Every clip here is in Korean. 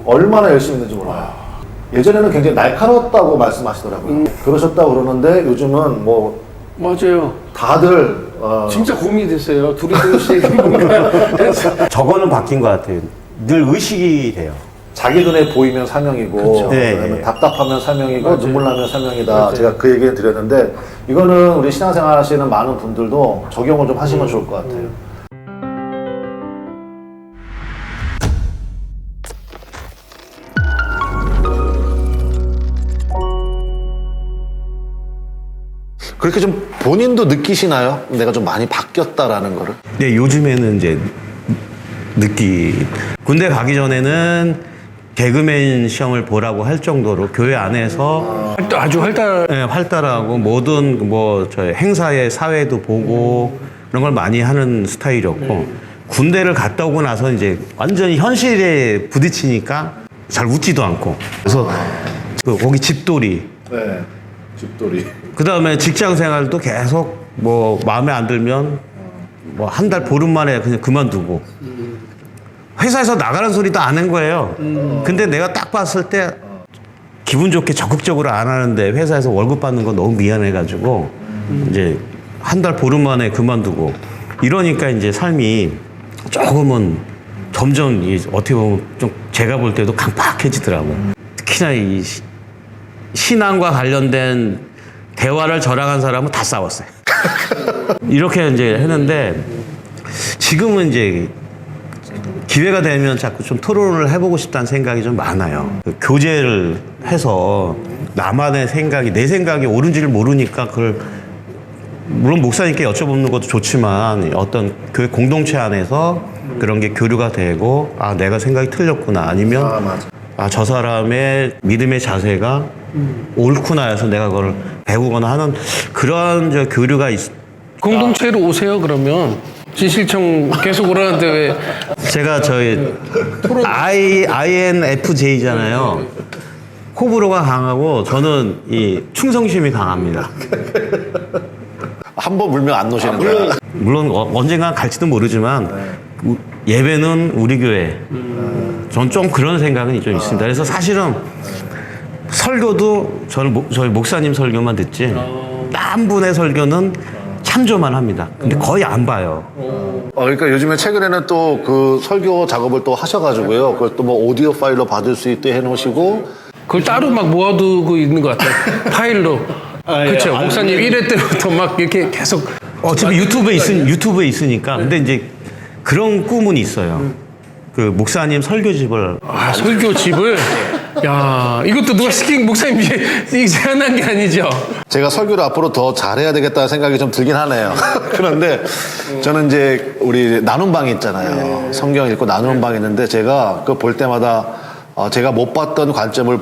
얼마나 열심히 했는지 몰라요. 예전에는 굉장히 날카로웠다고 말씀하시더라고요. 그러셨다고 그러는데 요즘은 뭐 맞아요. 다들 진짜 고민이 됐어요. 둘이 동시에 뭔가 해서. 저거는 바뀐 것 같아요. 늘 의식이 돼요. 자기 눈에 보이면 사명이고 그쵸. 네. 그다음에 답답하면 사명이고 맞아요. 눈물 나면 사명이다. 맞아요. 제가 그 얘기를 드렸는데 이거는 우리 신앙생활 하시는 많은 분들도 적용을 좀 하시면 좋을 것 같아요. 그렇게 좀 본인도 느끼시나요? 내가 좀 많이 바뀌었다라는 거를? 근데 요즘에는 이제 군대 가기 전에는 개그맨 시험을 보라고 할 정도로 교회 안에서 아주 활달하고 모든 뭐 저희 행사에 사회도 보고 그런 걸 많이 하는 스타일이었고 군대를 갔다 오고 나서 이제 완전히 현실에 부딪히니까 잘 웃지도 않고 그래서 거기 집돌이 네. 집돌이. 그 다음에 직장 생활도 계속 뭐 마음에 안 들면 뭐 한 달 보름 만에 그냥 그만두고 회사에서 나가는 소리도 안 한 거예요. 근데 내가 딱 봤을 때 기분 좋게 적극적으로 안 하는데 회사에서 월급 받는 거 너무 미안해가지고 이제 한 달 보름 만에 그만두고 이러니까 이제 삶이 조금은 점점 어떻게 보면 좀 제가 볼 때도 강팍해지더라고요. 특히나 이 신앙과 관련된 대화를 저랑 한 사람은 다 싸웠어요. 이렇게 이제 했는데 지금은 이제 기회가 되면 자꾸 좀 토론을 해보고 싶다는 생각이 좀 많아요. 교제를 해서 나만의 생각이, 내 생각이 옳은지를 모르니까 그걸 물론 목사님께 여쭤보는 것도 좋지만 어떤 교회 공동체 안에서 그런 게 교류가 되고 아 내가 생각이 틀렸구나 아니면 아 저 사람의 믿음의 자세가 옳구나 해서 내가 그걸 배우거나 하는 그런 교류가 공동체로 오세요 그러면. 진실청 계속 오라는데 왜. 제가 저희 INFJ잖아요. 호불호가 강하고 저는 이 충성심이 강합니다. 한 번 물면 안 놓으시는 거예요. 물론 언젠가 갈지도 모르지만 예배는 우리 교회. 전 좀 그런 생각은 좀 있습니다. 그래서 사실은 설교도 저희 목사님 설교만 듣지 딴 분의 설교는 참조만 합니다. 근데 거의 안 봐요. 그러니까 요즘에 최근에는 또 그 설교 작업을 또 하셔가지고요. 그걸 또 뭐 오디오 파일로 받을 수 있게 해놓으시고. 그걸 따로 막 모아두고 있는 것 같아요. 파일로. 그렇죠. 목사님 1회 때부터 막 이렇게 계속. 어차피 유튜브에 있으니까. 근데 이제 그런 꿈은 있어요. 그 목사님 설교집을. 아, 설교집을? 야, 이것도 누가 시킨 목사님이 제안한 게 아니죠? 제가 설교를 앞으로 더 잘해야 되겠다는 생각이 좀 들긴 하네요. 그런데 저는 이제 우리 나눔방이 있잖아요. 성경 읽고 나누는 방이 있는데 제가 그거 볼 때마다 제가 못 봤던 관점을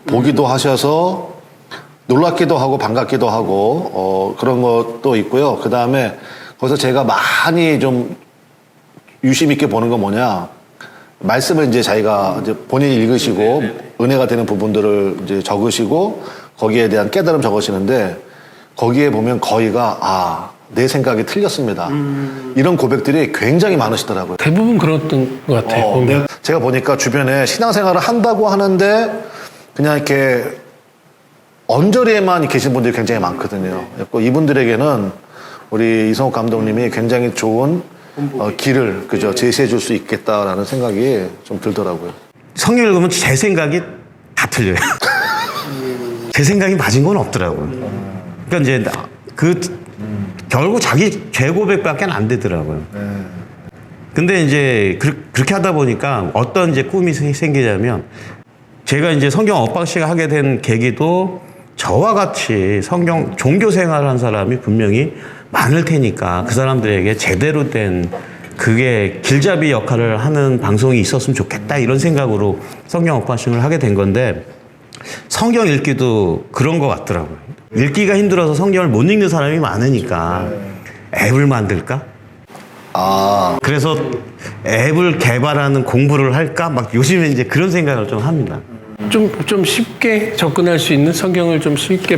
보기도 하셔서 놀랍기도 하고 반갑기도 하고 그런 것도 있고요. 그 다음에 거기서 제가 많이 좀 유심 있게 보는 건 뭐냐. 말씀을 이제 자기가 이제 본인이 읽으시고 은혜가 되는 부분들을 이제 적으시고 거기에 대한 깨달음 적으시는데 거기에 보면 거의가 내 생각이 틀렸습니다. 이런 고백들이 굉장히 많으시더라고요. 대부분 그랬던 것 같아요. 보면. 제가 보니까 주변에 신앙생활을 한다고 하는데 그냥 이렇게 언저리에만 계신 분들이 굉장히 많거든요. 이분들에게는 우리 이성욱 감독님이 굉장히 좋은 길을 제시해 줄 수 있겠다라는 생각이 좀 들더라고요. 성경 읽으면 제 생각이 다 틀려요. 제 생각이 맞은 건 없더라고요. 그러니까 이제 결국 자기 죄 고백밖에 안 되더라고요. 근데 이제 그렇게 하다 보니까 어떤 이제 꿈이 생기냐면 제가 이제 성경 엇박식 하게 된 계기도 저와 같이 종교 생활을 한 사람이 분명히 많을 테니까 그 사람들에게 제대로 된 그게 길잡이 역할을 하는 방송이 있었으면 좋겠다 이런 생각으로 성경 엇박식을 하게 된 건데 성경 읽기도 그런 것 같더라고요. 읽기가 힘들어서 성경을 못 읽는 사람이 많으니까 앱을 만들까? 그래서 앱을 개발하는 공부를 할까? 막 요즘에 이제 그런 생각을 좀 합니다. 좀 쉽게 접근할 수 있는 성경을 좀 쉽게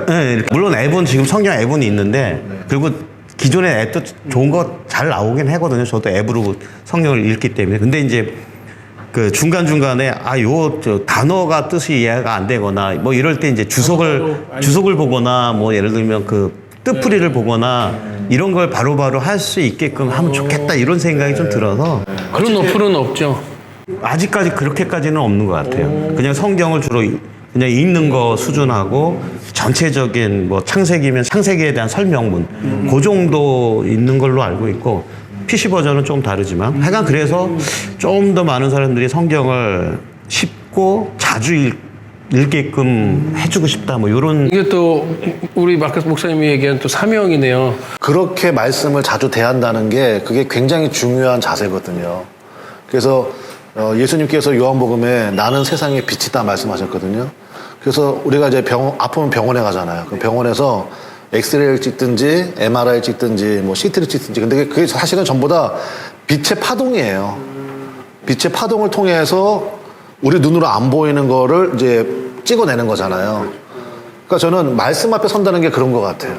네, 물론 앱은 지금 성경 앱은 있는데 그리고 기존의 앱도 좋은 거 잘 나오긴 하거든요. 저도 앱으로 성경을 읽기 때문에. 근데 이제 그 중간중간에 저 단어가 뜻이 이해가 안 되거나 뭐 이럴 때 이제 주석을 보거나 뭐 예를 들면 그 뜻풀이를 보거나 이런 걸 바로바로 할 수 있게끔 하면 좋겠다 이런 생각이 좀 들어서 그런 어플은 없죠. 아직까지 그렇게까지는 없는 것 같아요. 그냥 성경을 주로 그냥 읽는 거 수준하고 전체적인 뭐 창세기면 창세기에 대한 설명문 그 정도 있는 걸로 알고 있고 PC 버전은 좀 다르지만 하여간 그래서 좀 더 많은 사람들이 성경을 쉽고 자주 읽게끔 해주고 싶다 뭐 이런 이게 또 우리 마커스 목사님이 얘기한 또 사명이네요. 그렇게 말씀을 자주 대한다는 게 그게 굉장히 중요한 자세거든요. 그래서 예수님께서 요한복음에 나는 세상의 빛이다 말씀하셨거든요. 그래서 우리가 이제 아프면 병원에 가잖아요. 그 병원에서 엑스레이를 찍든지 MRI 찍든지 뭐 CT를 찍든지 근데 그게 사실은 전부 다 빛의 파동이에요. 빛의 파동을 통해서 우리 눈으로 안 보이는 거를 이제 찍어내는 거잖아요. 그러니까 저는 말씀 앞에 선다는 게 그런 것 같아요.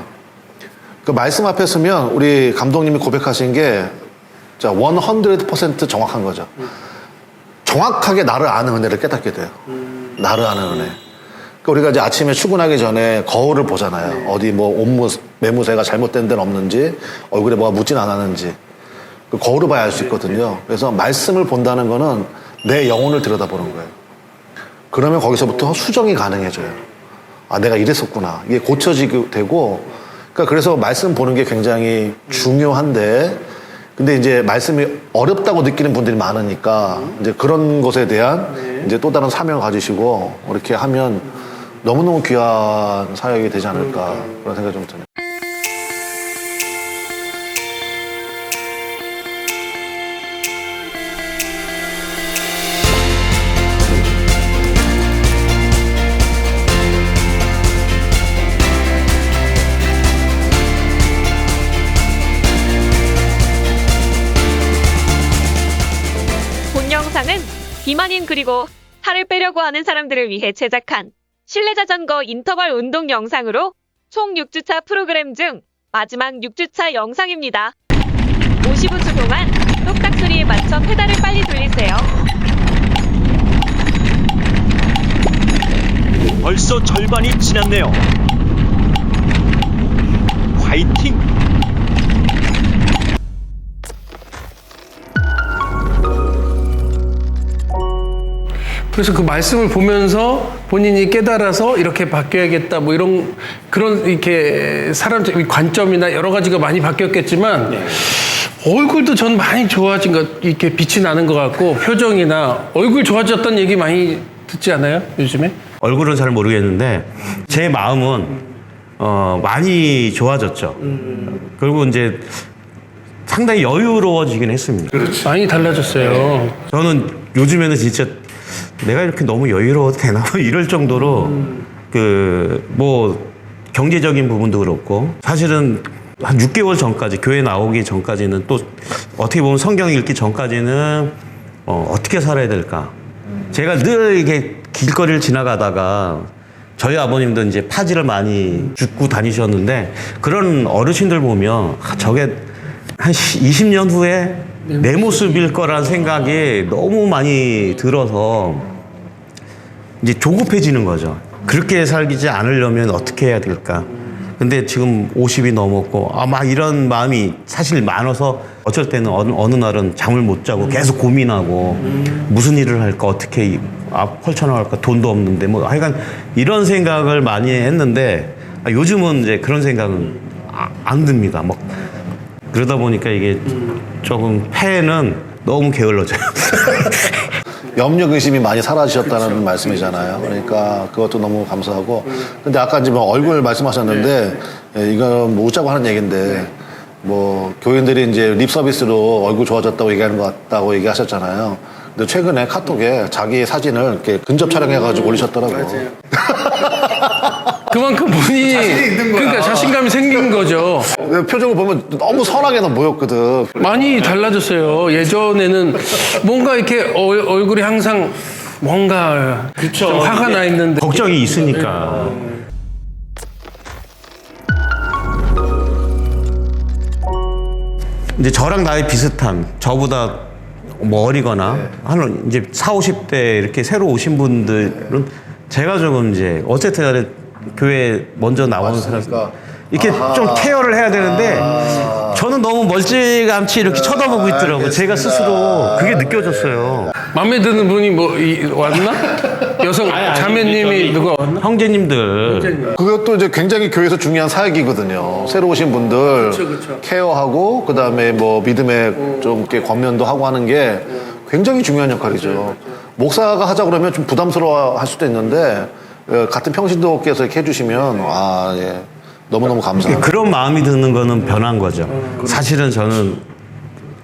그 말씀 앞에 서면 우리 감독님이 고백하신 게 100% 정확한 거죠. 정확하게 나를 아는 은혜를 깨닫게 돼요. 나를 아는 은혜. 그러니까 우리가 이제 아침에 출근하기 전에 거울을 보잖아요. 어디 뭐 매무새가 잘못된 데는 없는지, 얼굴에 뭐가 묻진 않았는지. 그 거울을 봐야 알 수 있거든요. 그래서 말씀을 본다는 거는 내 영혼을 들여다보는 거예요. 그러면 거기서부터 수정이 가능해져요. 내가 이랬었구나. 이게 고쳐지게 되고, 그러니까 그래서 말씀 보는 게 굉장히 중요한데, 근데 이제 말씀이 어렵다고 느끼는 분들이 많으니까 이제 그런 것에 대한 이제 또 다른 사명을 가지시고 이렇게 하면 너무너무 귀한 사역이 되지 않을까 그런 생각이 좀 드네요. 본 영상은 비만인 그리고 살을 빼려고 하는 사람들을 위해 제작한 실내 자전거 인터벌 운동 영상으로 총 6주차 프로그램 중 마지막 6주차 영상입니다. 55초 동안 똑딱 소리에 맞춰 페달을 빨리 돌리세요. 벌써 절반이 지났네요. 화이팅! 그래서 그 말씀을 보면서 본인이 깨달아서 이렇게 바뀌어야겠다 뭐 이런 그런 이렇게 사람적 관점이나 여러 가지가 많이 바뀌었겠지만 얼굴도 전 많이 좋아진 것 이렇게 빛이 나는 것 같고 표정이나 얼굴 좋아졌다는 얘기 많이 듣지 않아요 요즘에? 얼굴은 잘 모르겠는데 제 마음은 많이 좋아졌죠. 그리고 이제 상당히 여유로워지긴 했습니다. 많이 달라졌어요. 저는 요즘에는 진짜 내가 이렇게 너무 여유로워도 되나 뭐 이럴 정도로 그 뭐 경제적인 부분도 그렇고 사실은 한 6개월 전까지 교회 나오기 전까지는 또 어떻게 보면 성경 읽기 전까지는 어떻게 살아야 될까 제가 늘 이게 길거리를 지나가다가 저희 아버님도 이제 파지를 많이 줍고 다니셨는데 그런 어르신들 보면 저게 한 20년 후에 내 모습일 거란 생각이 너무 많이 들어서 이제 조급해지는 거죠. 그렇게 살지 않으려면 어떻게 해야 될까? 근데 지금 50이 넘었고 막 이런 마음이 사실 많아서 어쩔 때는 어느 날은 잠을 못 자고 계속 고민하고 무슨 일을 할까 어떻게 펼쳐나갈까 돈도 없는데 뭐 하여간 이런 생각을 많이 했는데 요즘은 이제 그런 생각은 안 듭니다. 막 그러다 보니까 이게 조금 폐는 너무 게을러져요. 염려 의심이 많이 사라지셨다는 말씀이잖아요. 그러니까 그것도 너무 감사하고. 근데 아까 이제 뭐 얼굴 말씀하셨는데 이거 뭐 웃자고 하는 얘기인데 뭐 교인들이 이제 립 서비스로 얼굴 좋아졌다고 얘기하는 것 같다고 얘기하셨잖아요. 근데 최근에 카톡에 자기 사진을 이렇게 근접 촬영해가지고 올리셨더라고요. 그만큼 본인이 그러니까 자신감이 생긴 거죠. 표정을 보면 너무 선하게는 보였거든. 많이 달라졌어요. 예전에는 뭔가 이렇게 얼굴이 항상 뭔가 좀 화가 나 있는데 걱정이 있으니까. 이제 저랑 나이 비슷한 저보다 뭐 어리거나 한 이제 40, 50대 이렇게 새로 오신 분들은 제가 조금 이제 어쨌든 간에 교회 먼저 나오는 사람 이렇게 좀 케어를 해야 되는데 저는 너무 멀찌감치 이렇게 쳐다보고 있더라고요. 제가 스스로 그게 느껴졌어요. 마음에 드는 분이 왔나? 여성 자매님이 누가 왔나? 형제님들. 그것도 이제 굉장히 교회에서 중요한 사역이거든요. 새로 오신 분들 그쵸. 케어하고 그다음에 뭐 믿음의 좀 이렇게 권면도 하고 하는 게 굉장히 중요한 역할이죠. 목사가 하자 그러면 좀 부담스러워할 수도 있는데 같은 평신도께서 이렇게 해주시면 예. 너무너무 감사합니다. 그런 마음이 드는 거는 변한 거죠. 사실은 저는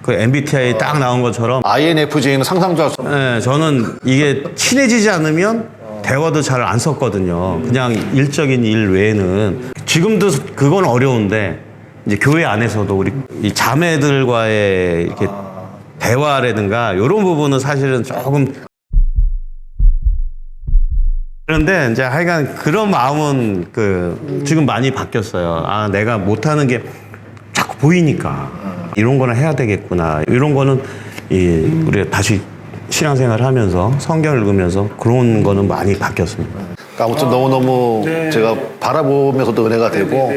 그 MBTI 딱 나온 것처럼 INFJ는 상상도 할 수 없는. 네, 저는 이게 친해지지 않으면 대화도 잘 안 썼거든요. 그냥 일적인 일 외에는. 지금도 그건 어려운데 이제 교회 안에서도 우리 이 자매들과의 이렇게 대화라든가 이런 부분은 사실은 조금 그런데 이제 하여간 그런 마음은 지금 많이 바뀌었어요. 아, 내가 못하는 게 자꾸 보이니까 이런 거는 해야 되겠구나. 이런 거는 우리가 다시 신앙생활 하면서 성경 읽으면서 그런 거는 많이 바뀌었습니다. 그러니까 아무튼 너무너무 제가 바라보면서도 은혜가 되고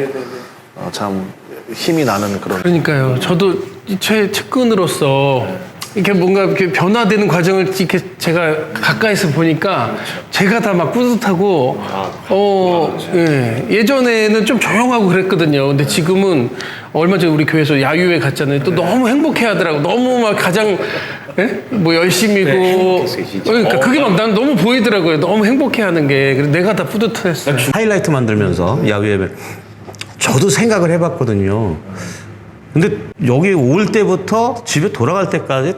참 힘이 나는 그런. 그러니까요. 저도 제 측근으로서 이렇게 뭔가 이렇게 변화되는 과정을 이렇게 제가 가까이서 보니까 제가 다 막 뿌듯하고, 예전에는 좀 조용하고 그랬거든요. 근데 지금은 얼마 전에 우리 교회에서 야유회 갔잖아요. 또 너무 행복해 하더라고. 너무 막 가장, 뭐 열심이고. 그러니까 그게 막 난 너무 보이더라고요. 너무 행복해 하는 게. 그래서 내가 다 뿌듯했어요. 하이라이트 만들면서 야구예배 저도 생각을 해봤거든요. 근데 여기 올 때부터 집에 돌아갈 때까지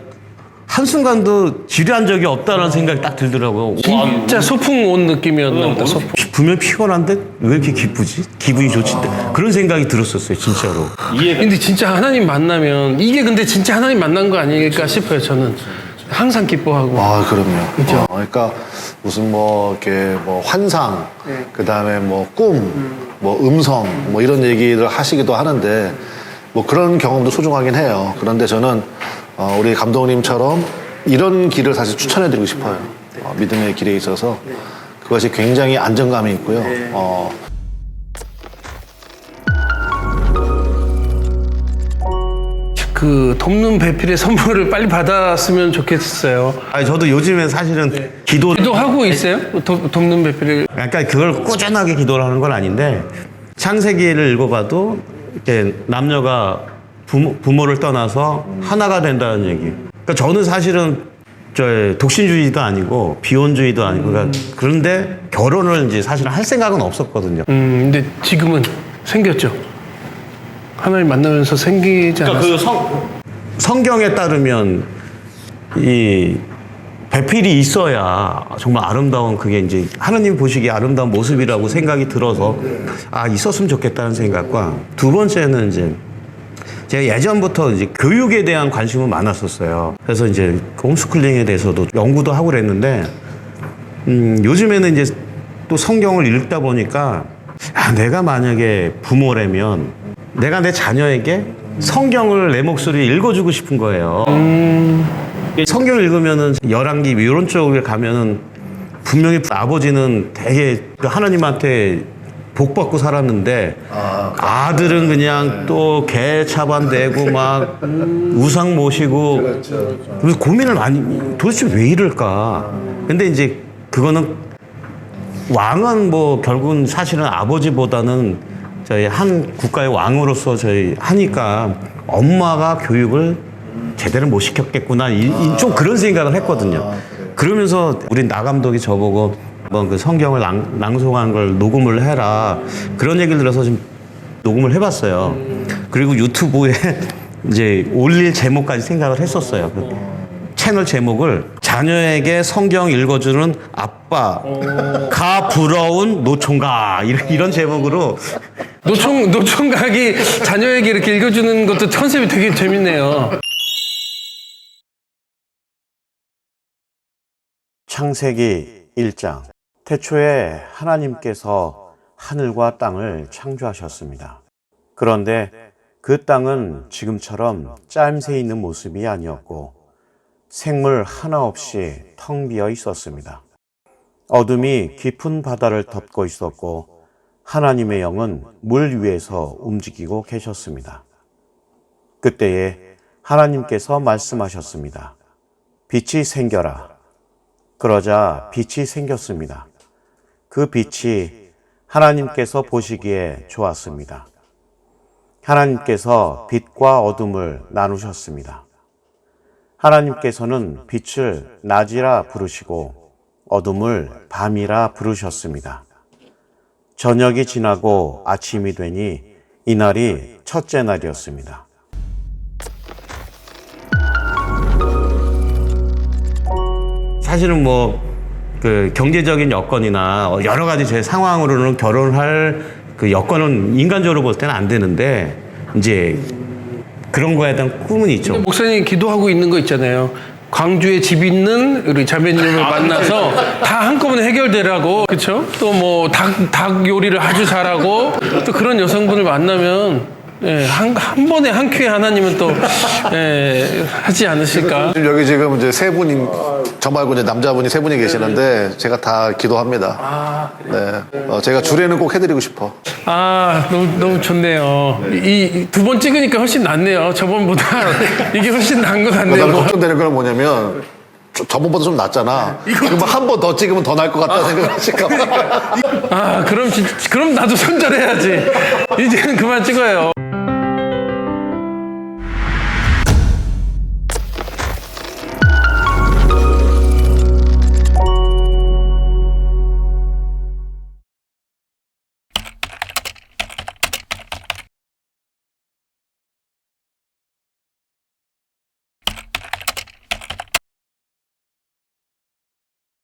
한순간도 지루한 적이 없다는 생각이 딱 들더라고요. 진짜 소풍 온 느낌이었나 보다. 소풍. 분명 피곤한데 왜 이렇게 기쁘지? 기분이 좋지? 그런 생각이 들었었어요, 진짜로. 근데 진짜 하나님 만나면 이게 근데 진짜 하나님 만난 거 아닐까 싶어요. 저는 항상 기뻐하고. 그럼요. 그렇죠. 그러니까 무슨 뭐 이렇게 뭐 환상, 그다음에 뭐 꿈, 뭐 음성, 뭐 이런 얘기를 하시기도 하는데 뭐 그런 경험도 소중하긴 해요. 그런데 저는 우리 감독님처럼 이런 길을 사실 추천해드리고 싶어요. 믿음의 길에 있어서 그것이 굉장히 안정감이 있고요. 그 돕는 배필의 선물을 빨리 받았으면 좋겠어요. 아니, 저도 요즘엔 사실은 기도하고 있어요? 돕는 배필을. 그러니까 그걸 꾸준하게 기도를 하는 건 아닌데 창세기를 읽어봐도 이렇게 남녀가 부모를 떠나서 하나가 된다는 얘기. 그러니까 저는 사실은 독신주의도 아니고 비혼주의도 아니고 그런데 결혼을 이제 사실 할 생각은 없었거든요. 근데 지금은 생겼죠. 하나님 만나면서 생기지 않았어요? 성경에 따르면 이 배필이 있어야 정말 아름다운 그게 이제 하나님 보시기에 아름다운 모습이라고 생각이 들어서 있었으면 좋겠다는 생각과 두 번째는 이제 제가 예전부터 이제 교육에 대한 관심은 많았었어요. 그래서 이제 홈스쿨링에 대해서도 연구도 하고 그랬는데 요즘에는 이제 또 성경을 읽다 보니까 내가 만약에 부모라면 내가 내 자녀에게 성경을 내 목소리에 읽어주고 싶은 거예요. 성경을 읽으면은 열왕기 이런 쪽에 가면은 분명히 아버지는 되게 하나님한테 복 받고 살았는데 아들은 그냥 또 개 차반대고 막 우상 모시고 그래서 고민을 많이 도대체 왜 이럴까? 근데 이제 그거는 왕은 뭐 결국은 사실은 아버지보다는 저희 한 국가의 왕으로서 저희 하니까 엄마가 교육을 제대로 못 시켰겠구나 좀 그런 생각을 했거든요. 그러면서 우리 나 감독이 저보고 한번 그 성경을 낭송한 걸 녹음을 해라 그런 얘기를 들어서 좀 녹음을 해봤어요. 그리고 유튜브에 이제 올릴 제목까지 생각을 했었어요. 그 채널 제목을 자녀에게 성경 읽어주는 아빠가 부러운 노총각 이런 제목으로 노총각이 자녀에게 이렇게 읽어주는 것도 컨셉이 되게 재밌네요. 창세기 1장. 태초에 하나님께서 하늘과 땅을 창조하셨습니다. 그런데 그 땅은 지금처럼 짜임새 있는 모습이 아니었고 생물 하나 없이 텅 비어 있었습니다. 어둠이 깊은 바다를 덮고 있었고 하나님의 영은 물 위에서 움직이고 계셨습니다. 그때에 하나님께서 말씀하셨습니다. 빛이 생겨라. 그러자 빛이 생겼습니다. 그 빛이 하나님께서 보시기에 좋았습니다. 하나님께서 빛과 어둠을 나누셨습니다. 하나님께서는 빛을 낮이라 부르시고 어둠을 밤이라 부르셨습니다. 저녁이 지나고 아침이 되니 이날이 첫째 날이었습니다. 사실은 뭐 그 경제적인 여건이나 여러 가지 제 상황으로는 결혼할 그 여건은 인간적으로 볼 때는 안 되는데 이제 그런 거에 대한 꿈은 있죠. 목사님 기도하고 있는 거 있잖아요. 광주에 집 있는 우리 자매님을 만나서 다 한꺼번에 해결되라고, 그렇죠? 또 뭐 닭 요리를 아주 잘하고 또 그런 여성분을 만나면 예, 한 번에 한 큐에 하나님은 또 예, 하지 않으실까? 지금 여기 지금 이제 세 분이, 저 말고 이제 남자분이 세 분이 계시는데 제가 다 기도합니다. 네. 제가 주례는 꼭 해드리고 싶어. 아, 너무 좋네요. 이 두 번 찍으니까 훨씬 낫네요. 저번보다 이게 훨씬 나은 것 같네요. 나는 걱정되는 건 뭐냐면 저번보다 좀 낫잖아. 그러면 한 번 더 찍으면 더 나을 것 같다는 생각을 하실까 봐. 아, 그럼 나도 손절해야지. 이제는 그만 찍어요.